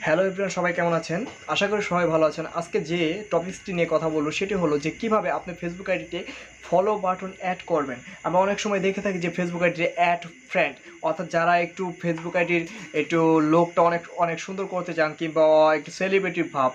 Hello everyone, সবাই কেমন আছেন? আশা করি সবাই ভালো আছেন। আজকে যে টপিকসটি নিয়ে কথা বলবো সেটি হলো যে কিভাবে আপনি ফেসবুক আইডিতে ফলো বাটন অ্যাড করবেন। আমরা অনেক সময় দেখে থাকি যে ফেসবুক আইডিতে অ্যাড ফ্রেন্ড, অর্থাৎ যারা একটু ফেসবুক আইডির একটু লোকটা অনেক অনেক সুন্দর করতে চান কিংবা একটু সেলিব্রিটি ভাব,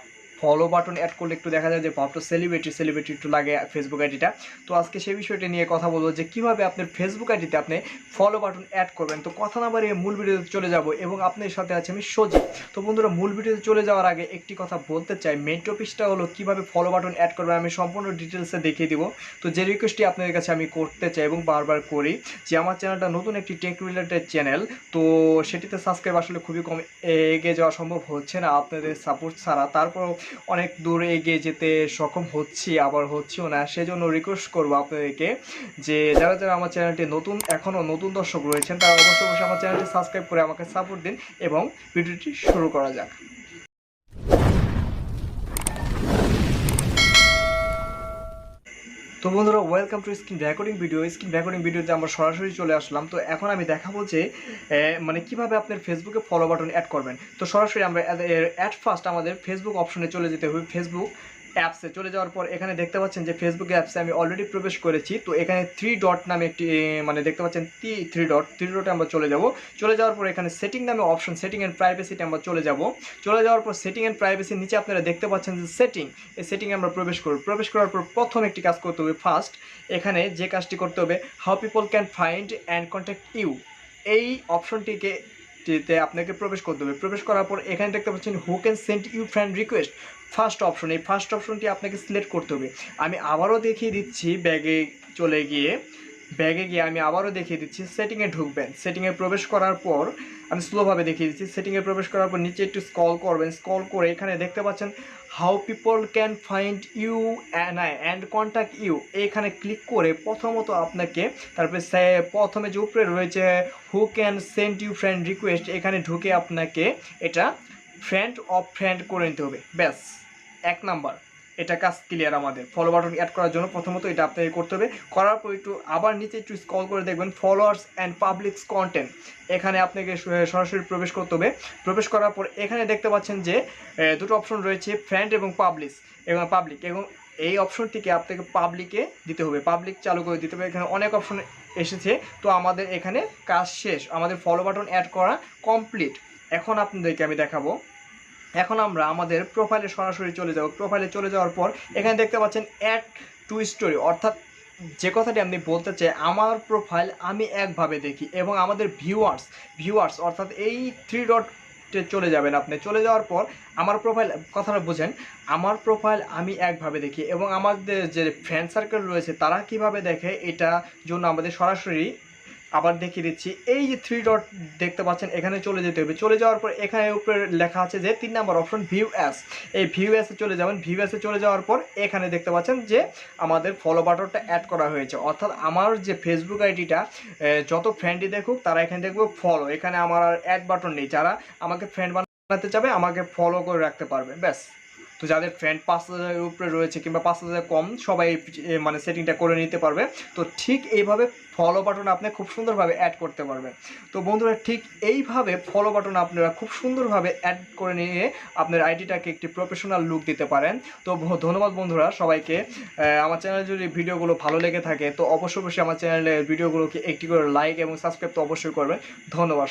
ফলো বাটন অ্যাড করলে একটু দেখা যায় যে ভাবটা সেলিব্রিটি একটু লাগে ফেসবুক আইডিটা। তো আজকে সেই বিষয়টি নিয়ে কথা বলবো যে কিভাবে আপনার ফেসবুক আইডিতে আপনি ফলো বাটন অ্যাড করবেন। তো কথা না বাড়িয়ে মূল ভিডিওতে চলে যাব এবং আপনার সাথে আছে আমি সজীব। তো বন্ধুরা, মূল ভিডিওতে চলে যাওয়ার আগে একটি কথা বলতে চাই, মেইন টপিকটা হলো কিভাবে ফলো বাটন অ্যাড করবেন। আমি সম্পূর্ণ ডিটেলসে দেখিয়ে দিব। তো যে রিকোয়েস্টটি আপনাদের কাছে আমি করতে চাই এবং বারবার করি যে আমার চ্যানেলটা নতুন একটি টেক রিলেটেড চ্যানেল, তো সেটিতে সাবস্ক্রাইব আসলে খুবই কম, এগিয়ে যাওয়া সম্ভব হচ্ছে না আপনাদের সাপোর্ট ছাড়া। তারপরও অনেক দূর এগিয়ে যেতে সক্ষম হচ্ছি, আবার হচ্ছিও না। সেজন্য রিকোয়েস্ট করবো আপনাদেরকে যে যারা যারা আমার চ্যানেলটি নতুন, এখনও নতুন দর্শক রয়েছেন, তারা অবশ্যই আমার চ্যানেলটি সাবস্ক্রাইব করে আমাকে সাপোর্ট দিন এবং ভিডিওটি শুরু করা যাক। তো বন্ধুরা, ওয়েলকাম টু স্ক্রিন রেকর্ডিং ভিডিওতে আমরা সরাসরি চলে আসলাম। তো এখন আমি দেখাবো যে মানে কিভাবে আপনার ফেসবুকে ফলো বাটন অ্যাড করবেন। তো সরাসরি আমরা অ্যাট ফার্স্ট আমাদের ফেসবুক অপশনে চলে যেতে হবে। ফেসবুক অ্যাপসে চলে যাওয়ার পর এখানে দেখতে পাচ্ছেন যে ফেসবুক অ্যাপসে আমি অলরেডি প্রবেশ করেছি। তো এখানে থ্রি ডট নামে একটি মানে দেখতে পাচ্ছেন থ্রি ডটে আমরা চলে যাব। চলে যাওয়ার পর এখানে সেটিং নামে অপশন, সেটিং অ্যান্ড প্রাইভেসিতে আমরা চলে যাব। চলে যাওয়ার পর সেটিং অ্যান্ড প্রাইভেসির নিচে আপনারা দেখতে পাচ্ছেন যে সেটিং, এই সেটিংয়ে আমরা প্রবেশ করব। প্রবেশ করার পর প্রথম একটি কাজ করতে হবে। ফার্স্ট এখানে যে কাজটি করতে হবে, how people can find and contact you, এই অপশনটিকে আপনাকে প্রবেশ করতে হবে। প্রবেশ করার পর এখানে দেখতে পাচ্ছেন who can send you friend request, first option. এই ফার্স্ট অপশনটি আপনাকে সিলেক্ট করতে হবে। আমি আবারও দেখিয়ে দিচ্ছি, ব্যাগে গিয়ে আমি আবারও দেখিয়ে দিচ্ছি। সেটিংয়ে ঢুকবেন, সেটিংয়ে প্রবেশ করার পর আমি স্লোভাবে দেখিয়ে দিচ্ছি। সেটিংয়ে প্রবেশ করার পর নিচে একটু স্ক্রল করবেন। স্ক্রল করে এখানে দেখতে পাচ্ছেন how people can find you and contact you, এখানে ক্লিক করে প্রথমত আপনাকে, তারপরে প্রথমে যে উপরে রয়েছে who can send you friend request, এখানে ঢুকে আপনাকে এটা ফ্রেন্ড করে নিতে হবে। ব্যাস, এক নাম্বার এটা কাজ ক্লিয়ার। আমাদের ফলো বাটন অ্যাড করার জন্য প্রথমত এটা আপনাকে করতে হবে। করার পর একটু আবার নিচে একটু স্ক্রল করে দেখবেন ফলোয়ার্স অ্যান্ড পাবলিকস কন্টেন্ট, এখানে আপনাকে সরাসরি প্রবেশ করতে হবে। প্রবেশ করার পর এখানে দেখতে পাচ্ছেন যে দুটো অপশন রয়েছে, ফ্রেন্ড এবং পাবলিক, এবং এই অপশনটিকে আপনাকে পাবলিকে দিতে হবে, পাবলিক চালু করে দিতে হবে। এখানে অনেক অপশন এসেছে। তো আমাদের এখানে কাজ শেষ, আমাদের ফলো বাটন অ্যাড করা কমপ্লিট। এখন আপনাদেরকে আমি দেখাবো। এখন আমরা আমাদের প্রোফাইলে সরাসরি চলে যাব। প্রোফাইলে চলে যাওয়ার পর এখানে দেখতে পাচ্ছেন অ্যাড টু স্টোরি, অর্থাৎ যে কথাটি আমি বলতে চাই, আমার প্রোফাইল আমি একভাবে দেখি এবং আমাদের ভিউয়ার্স অর্থাৎ এই থ্রি ডটে চলে যাবেন। আপনি চলে যাওয়ার পর আমার প্রোফাইল, কথাটা বোঝেন, আমার প্রোফাইল আমি একভাবে দেখি এবং আমাদের যে ফ্রেন্ড সার্কেল রয়েছে তারা কিভাবে দেখে, এটা জন্য আমাদের সরাসরি আবার দেখিয়ে দিচ্ছি। এই যে থ্রি ডট দেখতে পাচ্ছেন, এখানে চলে যেতে হবে। চলে যাওয়ার পর এখানে উপরে লেখা আছে যে 3 নম্বর অপশন ভিউ অ্যাস, এই ভিউ অ্যাসে চলে যাবেন। ভিউ অ্যাসে চলে যাওয়ার পর এখানে দেখতে পাচ্ছেন যে আমাদের ফলো বাটনটা অ্যাড করা হয়েছে, অর্থাৎ আমার যে ফেসবুক আইডিটা যত ফ্রেন্ডই দেখুক তারা এখানে দেখবো ফলো, এখানে আমার আর অ্যাড বাটন নেই। যারা আমাকে ফ্রেন্ড বানাতে চাবে আমাকে ফলো করে রাখতে পারবে, ব্যাস। তো যাদের ফ্রেন্ড 5,000-এর উপরে রয়েছে কিংবা 5,000 কম, সবাই মানে সেটিংটা করে নিতে পারবে। তো ঠিক এইভাবে ফলো বাটন আপনি খুব সুন্দরভাবে অ্যাড করতে পারবেন। তো বন্ধুরা, ঠিক এইভাবে ফলো বাটন আপনারা খুব সুন্দরভাবে অ্যাড করে নিয়ে আপনার আইডিটাকে একটি প্রফেশনাল লুক দিতে পারেন। তো ধন্যবাদ বন্ধুরা সবাইকে। আমার চ্যানেলে যদি ভিডিওগুলো ভালো লেগে থাকে তো অবশ্যই আমার চ্যানেলের ভিডিওগুলোকে একটি করে লাইক এবং সাবস্ক্রাইব তো অবশ্যই করবেন। ধন্যবাদ।